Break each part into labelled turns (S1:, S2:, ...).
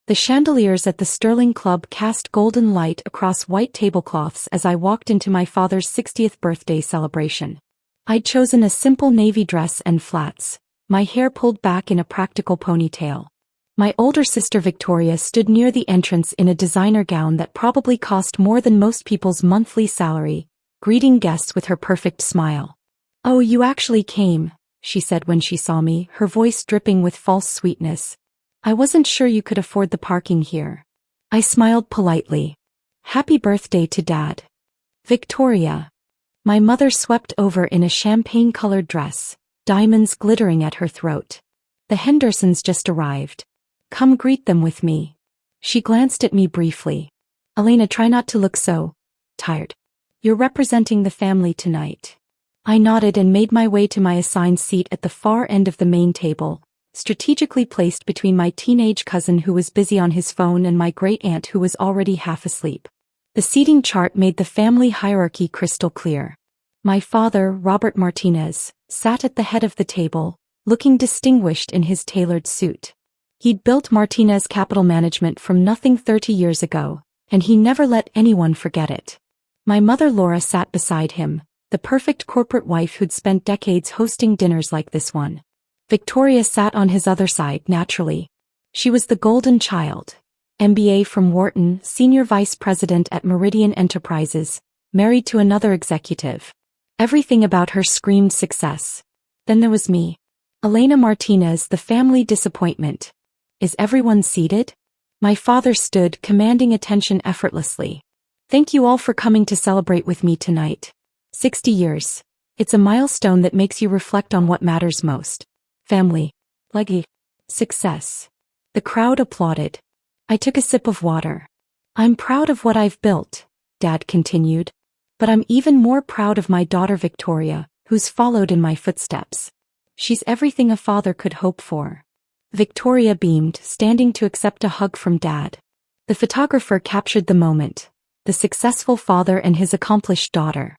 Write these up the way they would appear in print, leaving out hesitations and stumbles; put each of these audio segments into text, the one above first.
S1: The chandeliers at the Sterling Club cast golden light across white tablecloths as I walked into my father's 60th birthday celebration. I'd chosen a simple navy dress and flats, my hair pulled back in a practical ponytail. My older sister Victoria stood near the entrance in a designer gown that probably cost more than most people's monthly salary, greeting guests with her perfect smile. "Oh, you actually came," she said when she saw me, her voice dripping with false sweetness. "I wasn't sure you could afford the parking here." I smiled politely. "Happy birthday to Dad." "Victoria." My mother swept over in a champagne-colored dress, diamonds glittering at her throat. "The Hendersons just arrived. Come greet them with me." She glanced at me briefly. "Elena, try not to look so tired. You're representing the family tonight." I nodded and made my way to my assigned seat at the far end of the main table, strategically placed between my teenage cousin who was busy on his phone and my great-aunt who was already half asleep. The seating chart made the family hierarchy crystal clear. My father, Robert Martinez, sat at the head of the table, looking distinguished in his tailored suit. He'd built Martinez Capital Management from nothing 30 years ago, and he never let anyone forget it. My mother Laura sat beside him, the perfect corporate wife who'd spent decades hosting dinners like this one. Victoria sat on his other side naturally. She was the golden child. MBA from Wharton, senior vice president at Meridian Enterprises, married to another executive. Everything about her screamed success. Then there was me. Elena Martinez, the family disappointment. "Is everyone seated?" My father stood, commanding attention effortlessly. "Thank you all for coming to celebrate with me tonight. 60 years. It's a milestone that makes you reflect on what matters most. Family. Legacy. Success." The crowd applauded. I took a sip of water. "I'm proud of what I've built," Dad continued. "But I'm even more proud of my daughter Victoria, who's followed in my footsteps. She's everything a father could hope for." Victoria beamed, standing to accept a hug from Dad. The photographer captured the moment. The successful father and his accomplished daughter.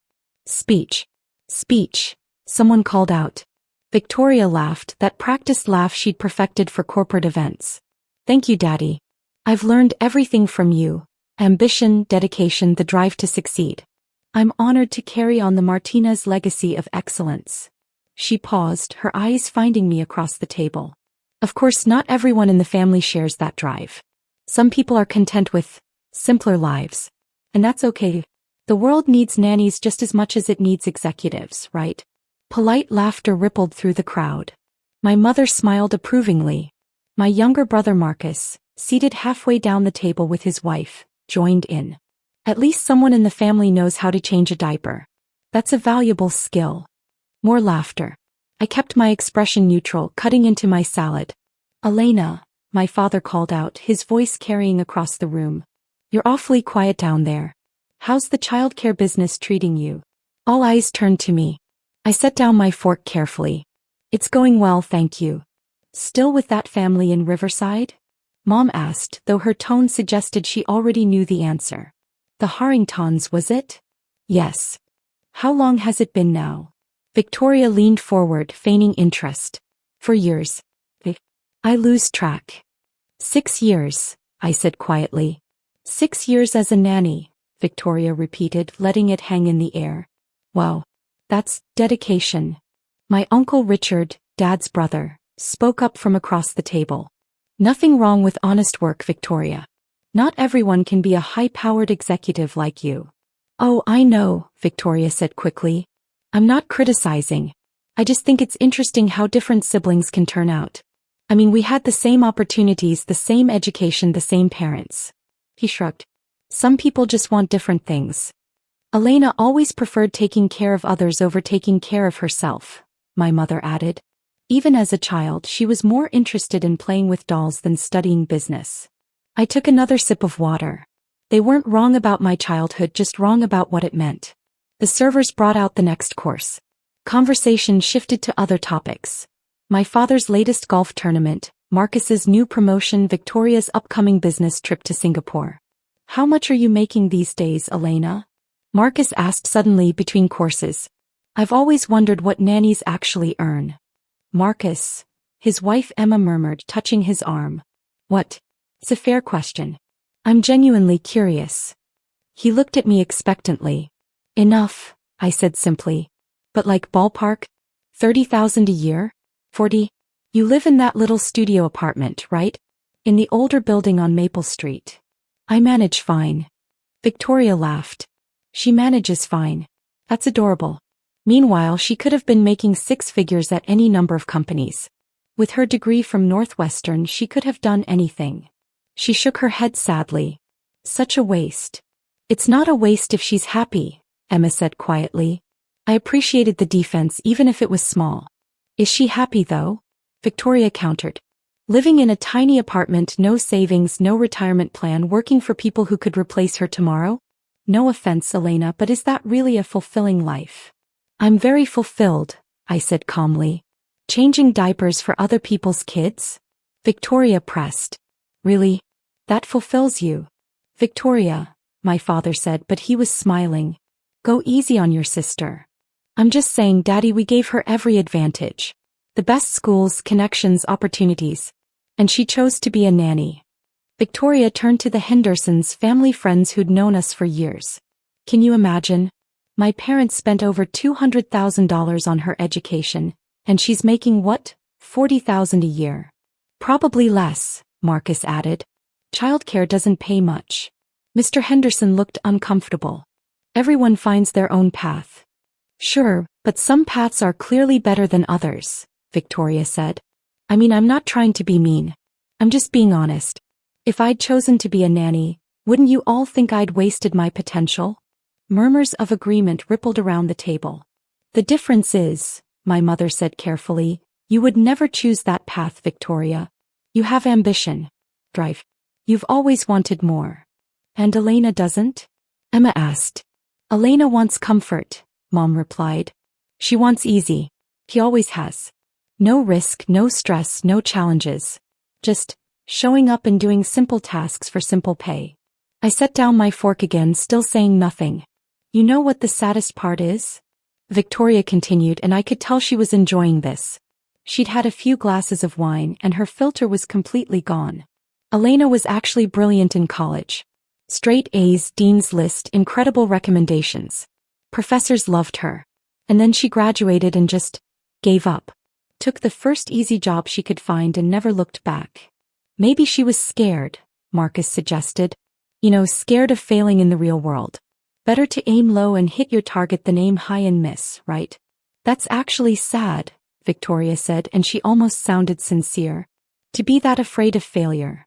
S1: "Speech. Speech," someone called out. Victoria laughed, that practiced laugh she'd perfected for corporate events. "Thank you, Daddy. I've learned everything from you. Ambition, dedication, the drive to succeed. I'm honored to carry on the Martinez legacy of excellence." She paused, her eyes finding me across the table. Of course, not everyone in the family shares that drive. Some people are content with simpler lives. And that's okay. The world needs nannies just as much as it needs executives, right? Polite laughter rippled through the crowd. My mother smiled approvingly. My younger brother Marcus, seated halfway down the table with his wife, joined in. "At least someone in the family knows how to change a diaper. That's a valuable skill." More laughter. I kept my expression neutral, cutting into my salad. "Elena," my father called out, his voice carrying across the room. "You're awfully quiet down there. How's the childcare business treating you?" All eyes turned to me. I set down my fork carefully. "It's going well, thank you." "Still with that family in Riverside?" Mom asked, though her tone suggested she already knew the answer. "The Harringtons, was it?" "Yes." "How long has it been now?" Victoria leaned forward, feigning interest. "For years." I lose track. 6 years, I said quietly. 6 years as a nanny, Victoria repeated, letting it hang in the air. "Wow. That's dedication." My Uncle Richard, Dad's brother, spoke up from across the table. "Nothing wrong with honest work, Victoria. Not everyone can be a high-powered executive like you." "Oh, I know," Victoria said quickly. "I'm not criticizing. I just think it's interesting how different siblings can turn out. I mean, we had the same opportunities, the same education, the same parents." He shrugged. "Some people just want different things." "Elena always preferred taking care of others over taking care of herself," my mother added. "Even as a child, she was more interested in playing with dolls than studying business." I took another sip of water. They weren't wrong about my childhood, just wrong about what it meant. The servers brought out the next course. Conversation shifted to other topics. My father's latest golf tournament, Marcus's new promotion, Victoria's upcoming business trip to Singapore. "How much are you making these days, Elena?" Marcus asked suddenly between courses. "I've always wondered what nannies actually earn." "Marcus," his wife Emma murmured, touching his arm. "What?" It's a fair question. I'm genuinely curious. He looked at me expectantly. Enough, I said simply. But like ballpark? 30,000 a year? 40? You live in that little studio apartment, right? In the older building on Maple Street. I manage fine. Victoria laughed. She manages fine. That's adorable. Meanwhile, she could have been making six figures at any number of companies. With her degree from Northwestern, she could have done anything. She shook her head sadly. Such a waste. It's not a waste if she's happy, Emma said quietly. I appreciated the defense even if it was small. Is she happy though? Victoria countered. Living in a tiny apartment, no savings, no retirement plan, working for people who could replace her tomorrow? No offense, Elena, but is that really a fulfilling life? I'm very fulfilled, I said calmly. Changing diapers for other people's kids? Victoria pressed. Really? That fulfills you? Victoria, my father said, but he was smiling. Go easy on your sister. I'm just saying, Daddy, we gave her every advantage. The best schools, connections, opportunities. And she chose to be a nanny. Victoria turned to the Hendersons, family friends who'd known us for years. Can you imagine? My parents spent over $200,000 on her education, and she's making what? $40,000 a year. Probably less, Marcus added. Childcare doesn't pay much. Mr. Henderson looked uncomfortable. Everyone finds their own path. Sure, but some paths are clearly better than others, Victoria said. I mean, I'm not trying to be mean. I'm just being honest. If I'd chosen to be a nanny, wouldn't you all think I'd wasted my potential? Murmurs of agreement rippled around the table. The difference is, my mother said carefully, you would never choose that path, Victoria. You have ambition. Drive. You've always wanted more. And Elena doesn't? Emma asked. Elena wants comfort, Mom replied. She wants easy. He always has. No risk, no stress, no challenges. Just showing up and doing simple tasks for simple pay. I set down my fork again, still saying nothing. You know what the saddest part is? Victoria continued, and I could tell she was enjoying this. She'd had a few glasses of wine and her filter was completely gone. Elena was actually brilliant in college. Straight A's, Dean's List, incredible recommendations. Professors loved her. And then she graduated and just gave up. Took the first easy job she could find and never looked back. Maybe she was scared, Marcus suggested. You know, scared of failing in the real world. Better to aim low and hit your target than aim high and miss, right? That's actually sad, Victoria said, and she almost sounded sincere. To be that afraid of failure.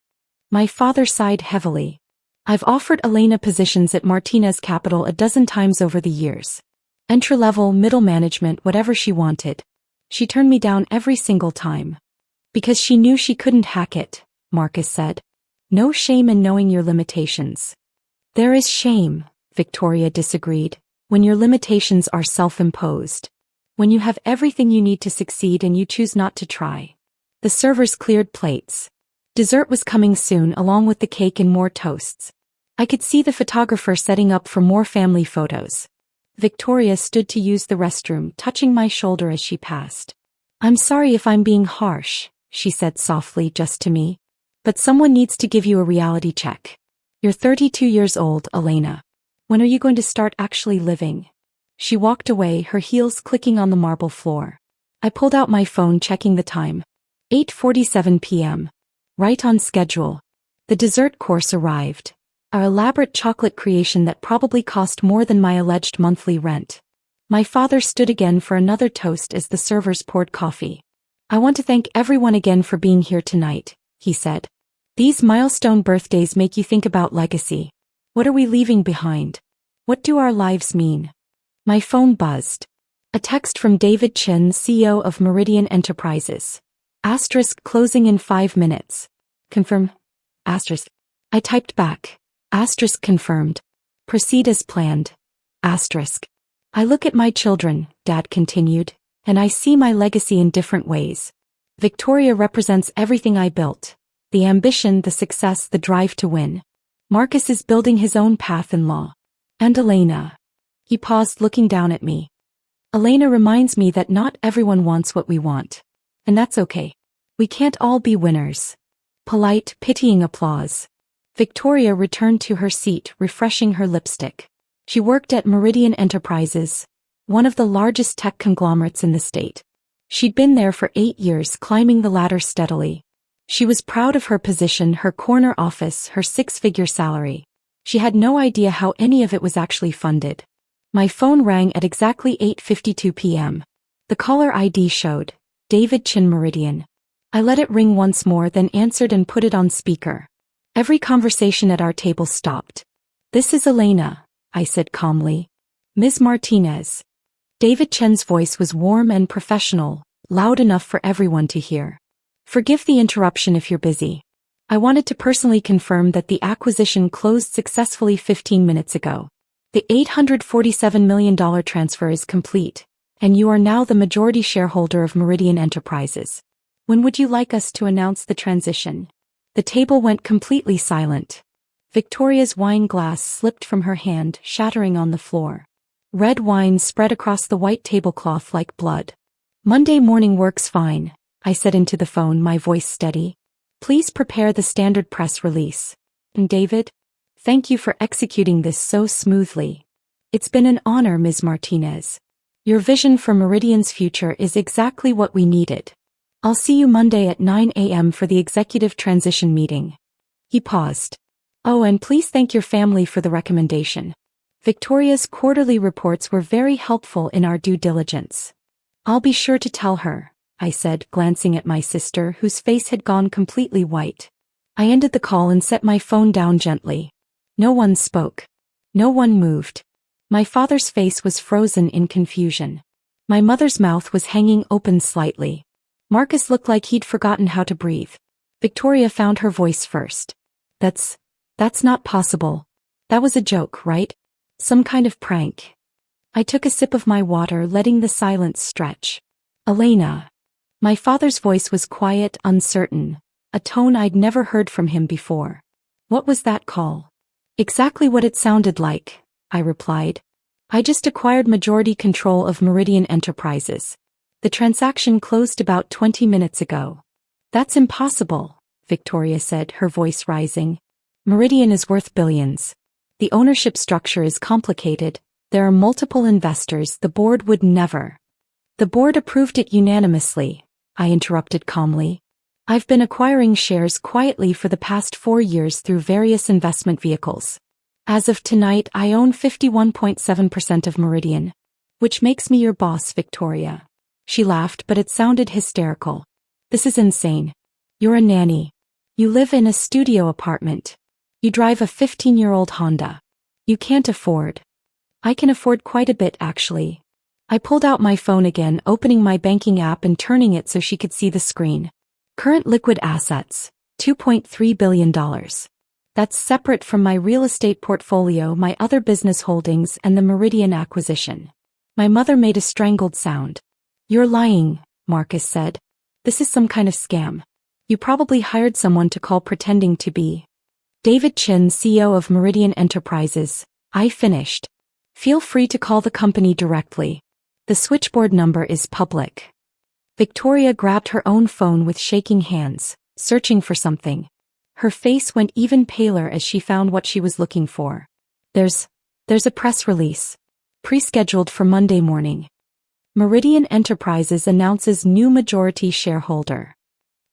S1: My father sighed heavily. I've offered Elena positions at Martinez Capital a dozen times over the years. Entry-level, middle management, whatever she wanted. She turned me down every single time. Because she knew she couldn't hack it, Marcus said. No shame in knowing your limitations. There is shame, Victoria disagreed, when your limitations are self-imposed. When you have everything you need to succeed and you choose not to try. The servers cleared plates. Dessert was coming soon along with the cake and more toasts. I could see the photographer setting up for more family photos. Victoria stood to use the restroom, touching my shoulder as she passed. I'm sorry if I'm being harsh, she said softly just to me. But someone needs to give you a reality check. You're 32 years old, Elena. When are you going to start actually living? She walked away, her heels clicking on the marble floor. I pulled out my phone, checking the time. 8:47 p.m. Right on schedule. The dessert course arrived. Our elaborate chocolate creation that probably cost more than my alleged monthly rent. My father stood again for another toast as the servers poured coffee. I want to thank everyone again for being here tonight, he said. These milestone birthdays make you think about legacy. What are we leaving behind? What do our lives mean? My phone buzzed. A text from David Chin, CEO of Meridian Enterprises. Asterisk closing in 5 minutes. Confirm. Asterisk. I typed back. Asterisk confirmed. Proceed as planned. Asterisk. I look at my children, Dad continued, and I see my legacy in different ways. Victoria represents everything I built. The ambition, the success, the drive to win. Marcus is building his own path in law. And Elena. He paused, looking down at me. Elena reminds me that not everyone wants what we want. And that's okay. We can't all be winners. Polite, pitying applause. Victoria returned to her seat, refreshing her lipstick. She worked at Meridian Enterprises, one of the largest tech conglomerates in the state. She'd been there for 8 years, climbing the ladder steadily. She was proud of her position, her corner office, her 6-figure salary. She had no idea how any of it was actually funded. My phone rang at exactly 8:52 p.m. The caller ID showed David Chin Meridian. I let it ring once more, then answered and put it on speaker. Every conversation at our table stopped. "This is Elena," I said calmly. "Ms. Martinez." David Chen's voice was warm and professional, loud enough for everyone to hear. "Forgive the interruption if you're busy. I wanted to personally confirm that the acquisition closed successfully 15 minutes ago. The $847 million transfer is complete, and you are now the majority shareholder of Meridian Enterprises. When would you like us to announce the transition?" The table went completely silent. Victoria's wine glass slipped from her hand, shattering on the floor. Red wine spread across the white tablecloth like blood. "Monday morning works fine," I said into the phone, my voice steady. "Please prepare the standard press release. And David, thank you for executing this so smoothly. It's been an honor, Ms. Martinez. Your vision for Meridian's future is exactly what we needed. I'll see you Monday at 9 a.m. for the executive transition meeting." He paused. "Oh, and please thank your family for the recommendation. Victoria's quarterly reports were very helpful in our due diligence." "I'll be sure to tell her," I said, glancing at my sister, whose face had gone completely white. I ended the call and set my phone down gently. No one spoke. No one moved. My father's face was frozen in confusion. My mother's mouth was hanging open slightly. Marcus looked like he'd forgotten how to breathe. Victoria found her voice first. That's not possible. That was a joke, right? Some kind of prank." I took a sip of my water, letting the silence stretch. "Elena." My father's voice was quiet, uncertain, a tone I'd never heard from him before. "What was that call?" "Exactly what it sounded like," I replied. "I just acquired majority control of Meridian Enterprises. The transaction closed about 20 minutes ago." "That's impossible," Victoria said, her voice rising. "Meridian is worth billions. The ownership structure is complicated. There are multiple investors. The board would never." "The board approved it unanimously," I interrupted calmly. "I've been acquiring shares quietly for the past 4 years through various investment vehicles. As of tonight, I own 51.7% of Meridian. Which makes me your boss, Victoria." She laughed, but it sounded hysterical. "This is insane. You're a nanny. You live in a studio apartment. You drive a 15-year-old Honda. You can't afford." "I can afford quite a bit, actually." I pulled out my phone again, opening my banking app and turning it so she could see the screen. Current liquid assets, $2.3 billion. That's separate from my real estate portfolio, my other business holdings, and the Meridian acquisition. My mother made a strangled sound. "You're lying," Marcus said. "This is some kind of scam. You probably hired someone to call pretending to be David Chin, CEO of Meridian Enterprises." I finished. "Feel free to call the company directly. The switchboard number is public." Victoria grabbed her own phone with shaking hands, searching for something. Her face went even paler as she found what she was looking for. There's a press release. Pre-scheduled for Monday morning. Meridian Enterprises announces new majority shareholder.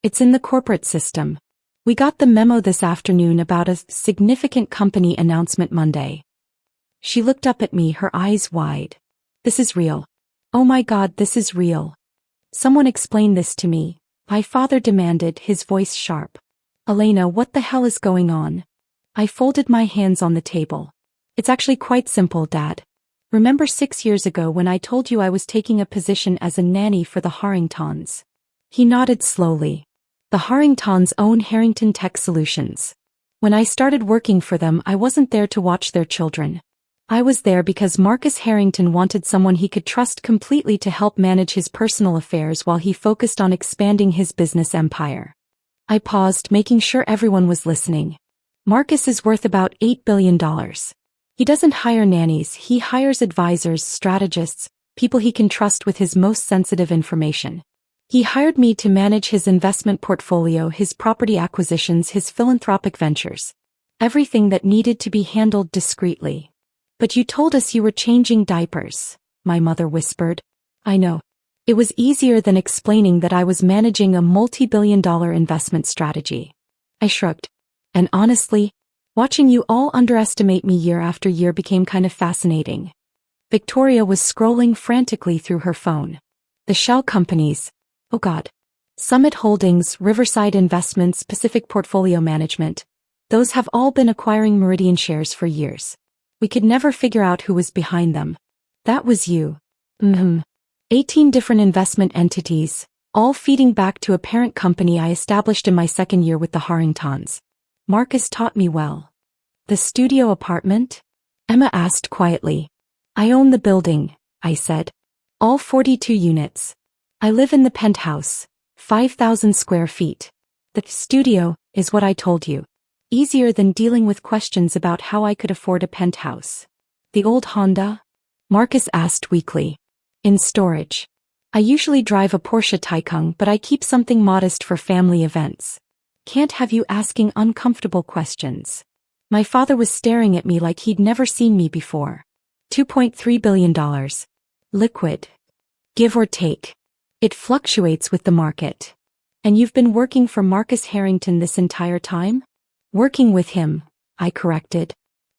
S1: It's in the corporate system. We got the memo this afternoon about a significant company announcement Monday. She looked up at me, her eyes wide. "This is real. Oh my God, this is real. Someone explain this to me," my father demanded, his voice sharp. "Elena, what the hell is going on?" I folded my hands on the table. "It's actually quite simple, Dad. Remember 6 years ago when I told you I was taking a position as a nanny for the Harringtons?" He nodded slowly. "The Harringtons own Harrington Tech Solutions. When I started working for them, I wasn't there to watch their children. I was there because Marcus Harrington wanted someone he could trust completely to help manage his personal affairs while he focused on expanding his business empire." I paused, making sure everyone was listening. "Marcus is worth about $8 billion. He doesn't hire nannies, he hires advisors, strategists, people he can trust with his most sensitive information. He hired me to manage his investment portfolio, his property acquisitions, his philanthropic ventures. Everything that needed to be handled discreetly. But you told us you were changing diapers, my mother whispered. I know. It was easier than explaining that I was managing a multi-billion-dollar investment strategy. I shrugged. And honestly, watching you all underestimate me year after year became kind of fascinating. Victoria was scrolling frantically through her phone. The shell companies. Oh God. Summit Holdings, Riverside Investments, Pacific Portfolio Management. Those have all been acquiring Meridian shares for years. We could never figure out who was behind them. That was you. 18 different investment entities, all feeding back to a parent company I established in my second year with the Harringtons. Marcus taught me well. The studio apartment? Emma asked quietly. I own the building, I said. All 42 units. I live in the penthouse, 5,000 square feet. The studio is what I told you. Easier than dealing with questions about how I could afford a penthouse. The old Honda? Marcus asked weakly. In storage. I usually drive a Porsche Taycan, but I keep something modest for family events. Can't have you asking uncomfortable questions. My father was staring at me like he'd never seen me before. $2.3 billion. Liquid. Give or take. It fluctuates with the market. And you've been working for Marcus Harrington this entire time? Working with him, I corrected.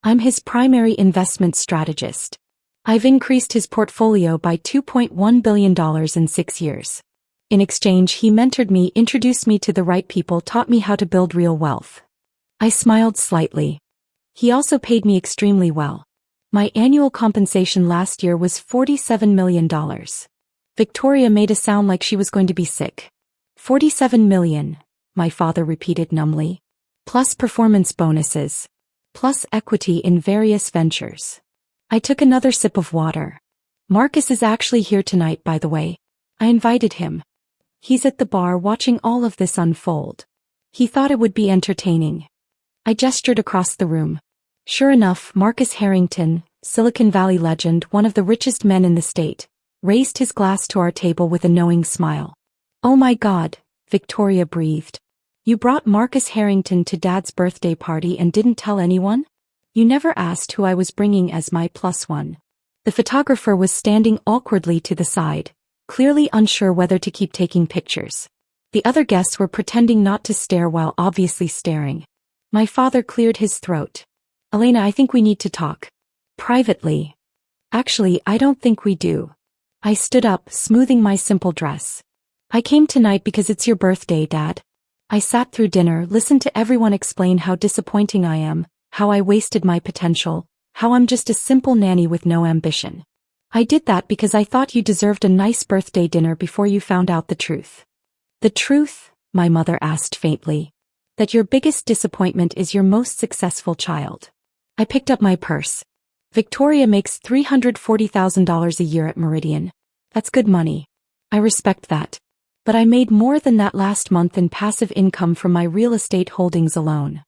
S1: I'm his primary investment strategist. I've increased his portfolio by $2.1 billion in 6 years. In exchange, he mentored me, introduced me to the right people, taught me how to build real wealth. I smiled slightly. He also paid me extremely well. My annual compensation last year was $47 million. Victoria made a sound like she was going to be sick. 47 million, my father repeated numbly. Plus performance bonuses. Plus equity in various ventures. I took another sip of water. Marcus is actually here tonight, by the way. I invited him. He's at the bar watching all of this unfold. He thought it would be entertaining. I gestured across the room. Sure enough, Marcus Harrington, Silicon Valley legend, one of the richest men in the state, raised his glass to our table with a knowing smile. Oh my God, Victoria breathed. You brought Marcus Harrington to Dad's birthday party and didn't tell anyone? You never asked who I was bringing as my +1. The photographer was standing awkwardly to the side, clearly unsure whether to keep taking pictures. The other guests were pretending not to stare while obviously staring. My father cleared his throat. Elena, I think we need to talk. Privately. Actually, I don't think we do. I stood up, smoothing my simple dress. I came tonight because it's your birthday, Dad. I sat through dinner, listened to everyone explain how disappointing I am, how I wasted my potential, how I'm just a simple nanny with no ambition. I did that because I thought you deserved a nice birthday dinner before you found out the truth. The truth? My mother asked faintly. That your biggest disappointment is your most successful child. I picked up my purse. Victoria makes $340,000 a year at Meridian. That's good money. I respect that. But I made more than that last month in passive income from my real estate holdings alone.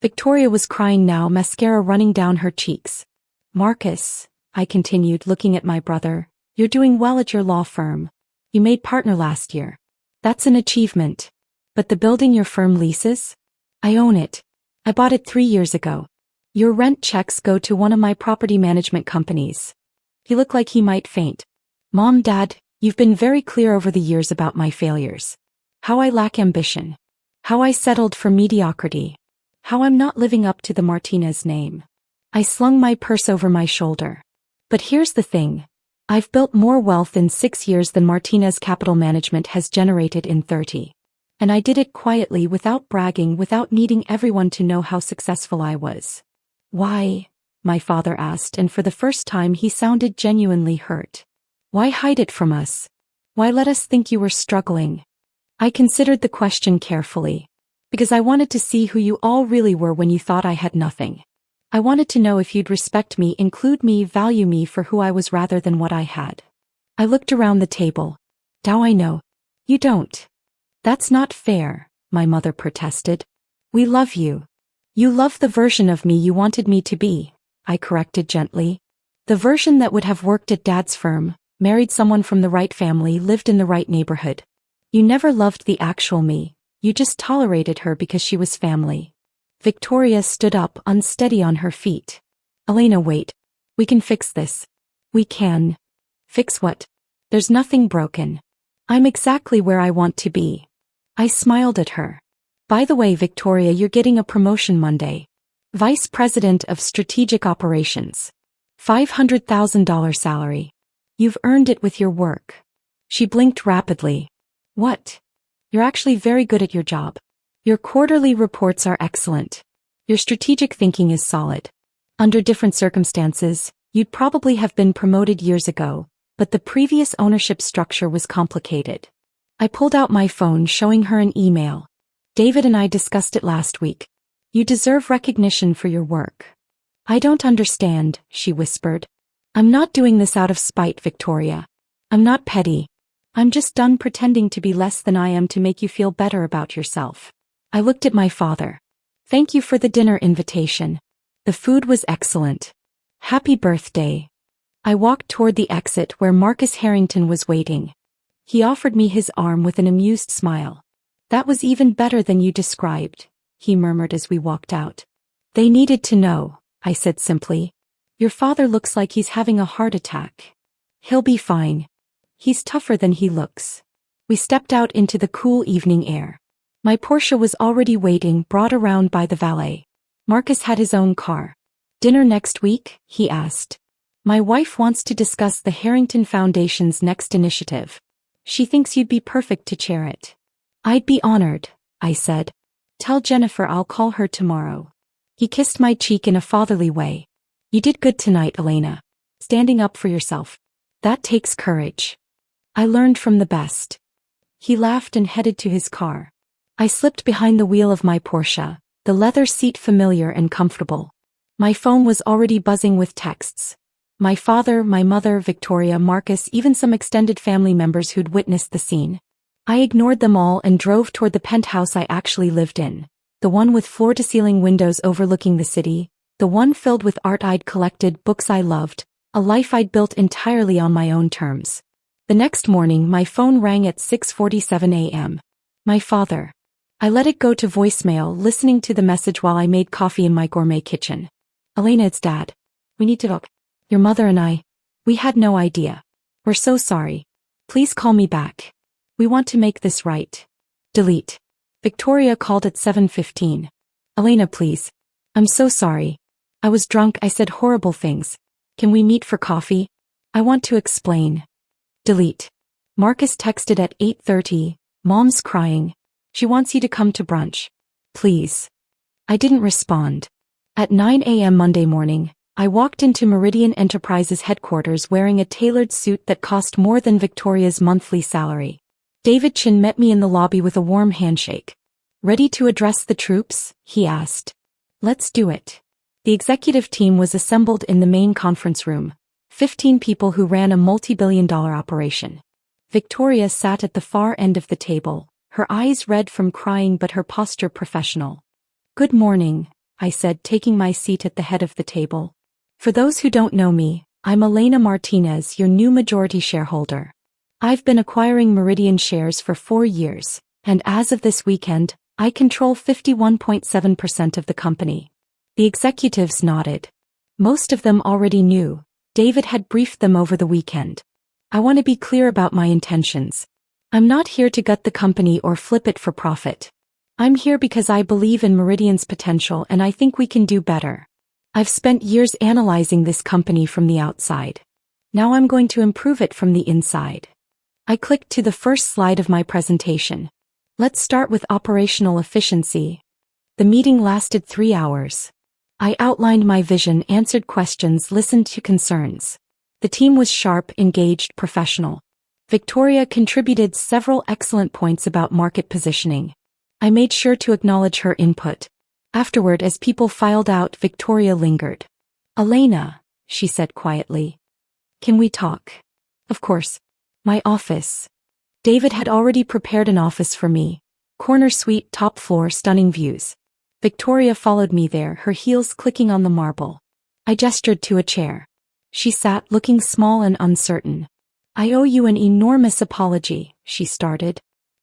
S1: Victoria was crying now, mascara running down her cheeks. Marcus, I continued, looking at my brother, you're doing well at your law firm. You made partner last year. That's an achievement. But the building your firm leases? I own it. I bought it 3 years ago. Your rent checks go to one of my property management companies. He looked like he might faint. Mom, Dad, you've been very clear over the years about my failures. How I lack ambition. How I settled for mediocrity. How I'm not living up to the Martinez name. I slung my purse over my shoulder. But here's the thing. I've built more wealth in 6 years than Martinez Capital Management has generated in 30. And I did it quietly, without bragging, without needing everyone to know how successful I was. Why? My father asked, and for the first time he sounded genuinely hurt. Why hide it from us? Why let us think you were struggling? I considered the question carefully. Because I wanted to see who you all really were when you thought I had nothing. I wanted to know if you'd respect me, include me, value me for who I was rather than what I had. I looked around the table. Now I know. You don't. That's not fair, my mother protested. We love you. You love the version of me you wanted me to be, I corrected gently. The version that would have worked at Dad's firm, married someone from the right family, lived in the right neighborhood. You never loved the actual me, you just tolerated her because she was family. Victoria stood up, unsteady on her feet. Elena, wait. We can fix this. We can. Fix what? There's nothing broken. I'm exactly where I want to be. I smiled at her. By the way, Victoria, you're getting a promotion Monday. Vice President of Strategic Operations. $500,000 salary. You've earned it with your work. She blinked rapidly. What? You're actually very good at your job. Your quarterly reports are excellent. Your strategic thinking is solid. Under different circumstances, you'd probably have been promoted years ago, but the previous ownership structure was complicated. I pulled out my phone, showing her an email. David and I discussed it last week. You deserve recognition for your work. I don't understand, she whispered. I'm not doing this out of spite, Victoria. I'm not petty. I'm just done pretending to be less than I am to make you feel better about yourself. I looked at my father. Thank you for the dinner invitation. The food was excellent. Happy birthday. I walked toward the exit where Marcus Harrington was waiting. He offered me his arm with an amused smile. That was even better than you described, he murmured as we walked out. They needed to know, I said simply. Your father looks like he's having a heart attack. He'll be fine. He's tougher than he looks. We stepped out into the cool evening air. My Porsche was already waiting, brought around by the valet. Marcus had his own car. Dinner next week? He asked. My wife wants to discuss the Harrington Foundation's next initiative. She thinks you'd be perfect to chair it. I'd be honored, I said. Tell Jennifer I'll call her tomorrow. He kissed my cheek in a fatherly way. You did good tonight, Elena. Standing up for yourself. That takes courage. I learned from the best. He laughed and headed to his car. I slipped behind the wheel of my Porsche, the leather seat familiar and comfortable. My phone was already buzzing with texts. My father, my mother, Victoria, Marcus, even some extended family members who'd witnessed the scene. I ignored them all and drove toward the penthouse I actually lived in, the one with floor-to-ceiling windows overlooking the city, the one filled with art I'd collected, books I loved, a life I'd built entirely on my own terms. The next morning my phone rang at 6:47 a.m. My father. I let it go to voicemail, listening to the message while I made coffee in my gourmet kitchen. Elena, it's Dad. We need to talk. Your mother and I. We had no idea. We're so sorry. Please call me back. We want to make this right. Delete. Victoria called at 7:15. Elena, please. I'm so sorry. I was drunk, I said horrible things. Can we meet for coffee? I want to explain. Delete. Marcus texted at 8:30. Mom's crying. She wants you to come to brunch. Please. I didn't respond. At 9 a.m. Monday morning, I walked into Meridian Enterprises headquarters wearing a tailored suit that cost more than Victoria's monthly salary. David Chin met me in the lobby with a warm handshake. Ready to address the troops? He asked. Let's do it. The executive team was assembled in the main conference room. 15 people who ran a multi-billion-dollar operation. Victoria sat at the far end of the table, her eyes red from crying but her posture professional. Good morning, I said, taking my seat at the head of the table. For those who don't know me, I'm Elena Martinez, your new majority shareholder. I've been acquiring Meridian shares for 4 years, and as of this weekend, I control 51.7% of the company. The executives nodded. Most of them already knew. David had briefed them over the weekend. I want to be clear about my intentions. I'm not here to gut the company or flip it for profit. I'm here because I believe in Meridian's potential and I think we can do better. I've spent years analyzing this company from the outside. Now I'm going to improve it from the inside. I clicked to the first slide of my presentation. Let's start with operational efficiency. The meeting lasted 3 hours. I outlined my vision, answered questions, listened to concerns. The team was sharp, engaged, professional. Victoria contributed several excellent points about market positioning. I made sure to acknowledge her input. Afterward, as people filed out, Victoria lingered. Elena, she said quietly. Can we talk? Of course. My office. David had already prepared an office for me. Corner suite, top floor, stunning views. Victoria followed me there, her heels clicking on the marble. I gestured to a chair. She sat, looking small and uncertain. I owe you an enormous apology, she started.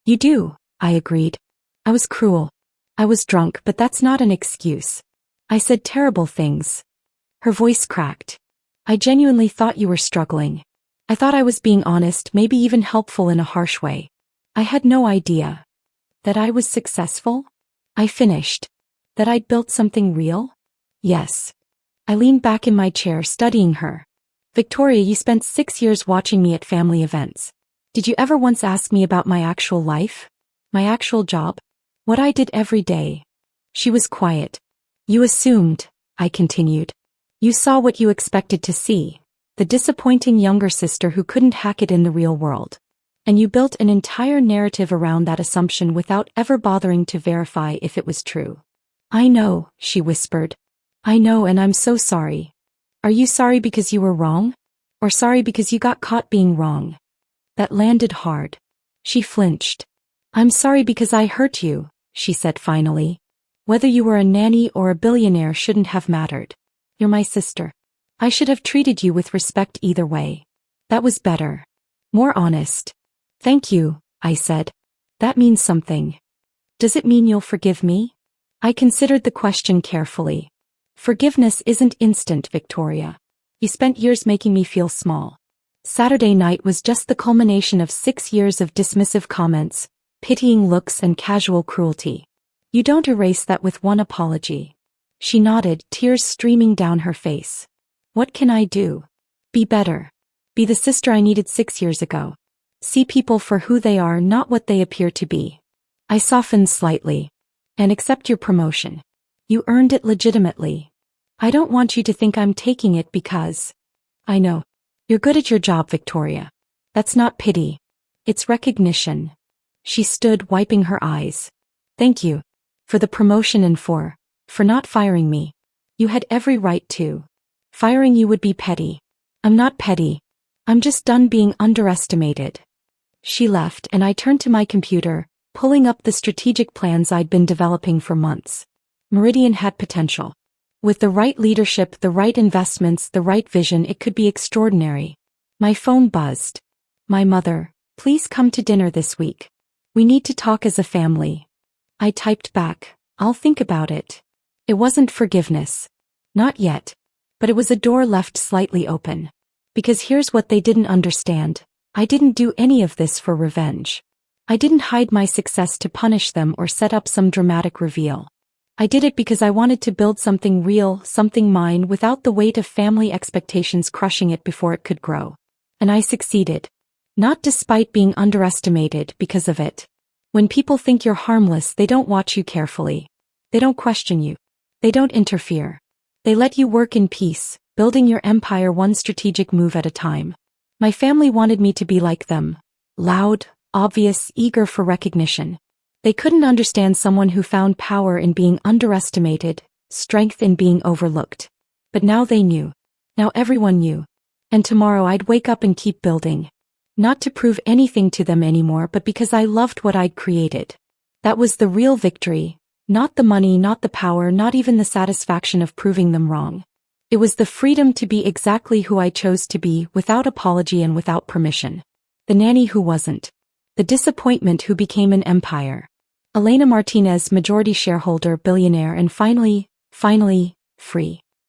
S1: You do, I agreed. I was cruel. I was drunk, but that's not an excuse. I said terrible things. Her voice cracked. I genuinely thought you were struggling. I thought I was being honest, maybe even helpful in a harsh way. I had no idea. That I was successful? I finished. That I'd built something real? Yes. I leaned back in my chair, studying her. Victoria, you spent 6 years watching me at family events. Did you ever once ask me about my actual life? My actual job? What I did every day? She was quiet. You assumed, I continued. You saw what you expected to see. The disappointing younger sister who couldn't hack it in the real world. And you built an entire narrative around that assumption without ever bothering to verify if it was true. I know, she whispered. I know, and I'm so sorry. Are you sorry because you were wrong? Or sorry because you got caught being wrong? That landed hard. She flinched. I'm sorry because I hurt you, she said finally. Whether you were a nanny or a billionaire shouldn't have mattered. You're my sister. I should have treated you with respect either way. That was better. More honest. Thank you, I said. That means something. Does it mean you'll forgive me? I considered the question carefully. Forgiveness isn't instant, Victoria. You spent years making me feel small. Saturday night was just the culmination of 6 years of dismissive comments, pitying looks, and casual cruelty. You don't erase that with one apology. She nodded, tears streaming down her face. What can I do? Be better. Be the sister I needed 6 years ago. See people for who they are, not what they appear to be. I softened slightly. And accept your promotion. You earned it legitimately. I don't want you to think I'm taking it because... I know. You're good at your job, Victoria. That's not pity. It's recognition. She stood, wiping her eyes. Thank you. For the promotion and for not firing me. You had every right to. Firing you would be petty. I'm not petty. I'm just done being underestimated. She left and I turned to my computer, pulling up the strategic plans I'd been developing for months. Meridian had potential. With the right leadership, the right investments, the right vision, it could be extraordinary. My phone buzzed. My mother, please come to dinner this week. We need to talk as a family. I typed back, I'll think about it. It wasn't forgiveness. Not yet. But it was a door left slightly open. Because here's what they didn't understand. I didn't do any of this for revenge. I didn't hide my success to punish them or set up some dramatic reveal. I did it because I wanted to build something real, something mine, without the weight of family expectations crushing it before it could grow. And I succeeded. Not despite being underestimated, because of it. When people think you're harmless, they don't watch you carefully. They don't question you. They don't interfere. They let you work in peace, building your empire one strategic move at a time. My family wanted me to be like them. Loud, obvious, eager for recognition. They couldn't understand someone who found power in being underestimated, strength in being overlooked. But now they knew. Now everyone knew. And tomorrow I'd wake up and keep building. Not to prove anything to them anymore, but because I loved what I'd created. That was the real victory. Not the money, not the power, not even the satisfaction of proving them wrong. It was the freedom to be exactly who I chose to be, without apology and without permission. The nanny who wasn't. The disappointment who became an empire. Elena Martinez, majority shareholder, billionaire, and finally, free.